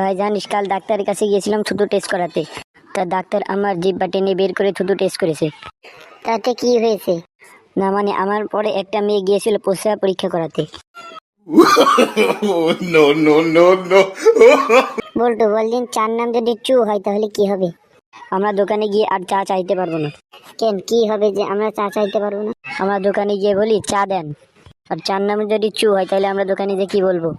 ভাই জানিস, কাল ডাক্তারের কাছে গিয়েছিলাম থুতু টেস্ট করাতে। তা ডাক্তার আমার জিহ্বা টেনে বের করে থুতু টেস্ট করেছে। তাতে কি হয়েছে? না মানে আমার পরে একটা মেয়ে গিয়েছিল প্রস্রাব পরীক্ষা করাতে। No, no, no, no. বল্টু বললেন চার নাম যদি চু হয় তাহলে কি হবে? আমরা দোকানে গিয়ে আর চা চাইতে পারবো না। কেন, কি হবে যে আমরা চা চাইতে পারবো না? আমরা দোকানে গিয়ে বলি চা দেন, আর চার নামে যদি চু হয় তাহলে আমরা দোকানে গিয়ে কি বলবো?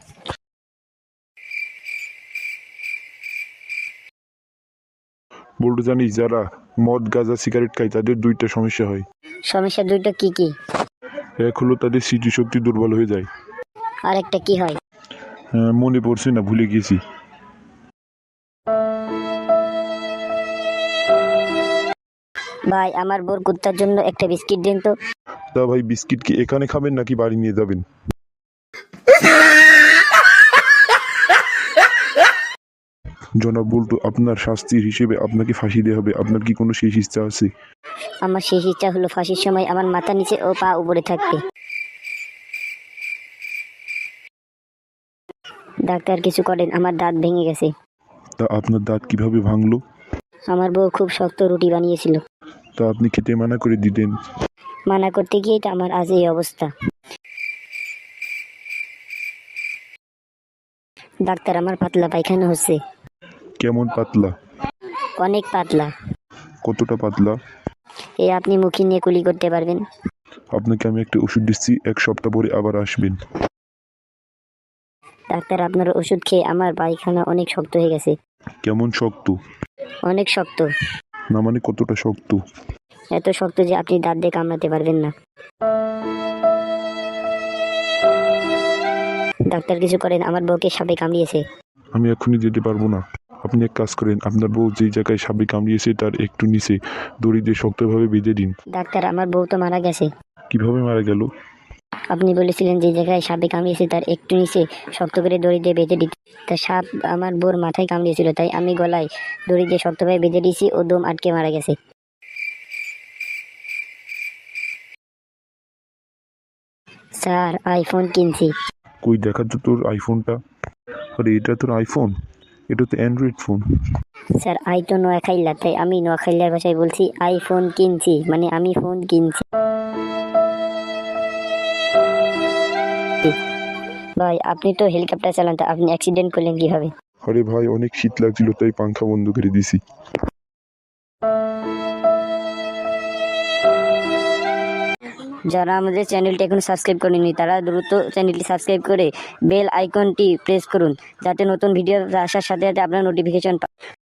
বল্টু জানিস, যারা মদ গাঁজা সিগারেট খায় তাদের দুইটা সমস্যা হয়। সমস্যা দুইটা কি কি? এক হলো তাদের স্মৃতিশক্তি দুর্বল হয়ে যায়। আর একটা কি হয়? মনে পড়ছে না, ভুলে গেছি। ভাই আমার বোর কুত্তার জন্য একটা বিস্কিট দিন তো। তা ভাই, বিস্কিট কি এখানে খাবেন নাকি বাড়ি নিয়ে যাবেন? জনাব বল্টু, আপনার শাস্তির হিসেবে আপনাকে ফাঁসি দেওয়া হবে। আপনার কি কোনো শেষ ইচ্ছা আছে? আমার শেষ ইচ্ছা হলো ফাঁসির সময় আমার মাথা নিচে ও পা উপরে থাকবে। ডাক্তার কিছু করেন, আমার দাঁত ভেঙে গেছে। তা আপনার দাঁত কিভাবে ভাঙলো? আমার বউ খুব শক্ত রুটি বানিয়েছিল। তা আপনি খেতে মানা করে দিতেন। মানা করতে গিয়েই তো আমার আজ এই অবস্থা। ডাক্তার আমার পাতলা পায়খানা হচ্ছে। কেমন পাতলা? অনেক পাতলা। কতটা পাতলা? এই আপনি মুখে নিয়ে কুলি করতে পারবেন। আপনাকে আমি একটা ওষুধ দিচ্ছি, 1 সপ্তাহ পরে আবার আসবেন। ডাক্তার আপনার ওষুধ খেয়ে আমার পায়খানা অনেক শক্ত হয়ে গেছে। কেমন শক্ত? অনেক শক্ত। না মানে কতটা শক্ত? এত শক্ত যে আপনি দাঁত দিয়ে কামড়াতে পারবেন না। ডাক্তার কিছু করেন, আমার বউকে সাপে কামড়িয়েছে। আমি এখনই যেতে পারবো না। আপনি এক কাজ করেন, আপনার বউ যেই জায়গায় সাপে কামড়িয়েছে তার একটু নিচে দড়ি দিয়ে শক্তভাবে বেঁধে দিন। ডাক্তার আমার বউ তো মারা গেছে। কিভাবে মারা গেল? আপনি বলেছিলেন যে জায়গায় সাপে কামড়িয়েছে তার একটু নিচে শক্ত করে দড়ি দিয়ে বেঁধে দিতে। তা সাপ আমার বউর মাথায় কামড়িয়েছিল, তাই আমি গলায় দড়ি দিয়ে শক্তভাবে বেঁধে দিয়েছি, ও দম আটকে মারা গেছে। স্যার আইফোন কিনছি। কই দেখা তো তোর আইফোনটা। আরে এটা তোর আইফোন? এটা তো অ্যান্ড্রয়েড ফোন। স্যার আই তো নোয়াখাইলা, তাই আমি নোয়াখাইলার ভাষায় বলছি আইফোন কিনছি, মানে আমি ফোন কিনছি। ভাই আপনি তো হেলিকপ্টার চালান, তা আপনি অ্যাক্সিডেন্ট করলেন কিভাবে? আরে ভাই, অনেক শীত লাগছিল তাই পাংখা বন্ধ করে দিছি। যারা আমাদের চ্যানেলটি এখন সাবস্ক্রাইব করেনি তারা দ্রুত চ্যানেলটি সাবস্ক্রাইব করে বেল আইকনটি প্রেস করুন, যাতে নতুন ভিডিও আসার সাথে সাথে আপনার নোটিফিকেশন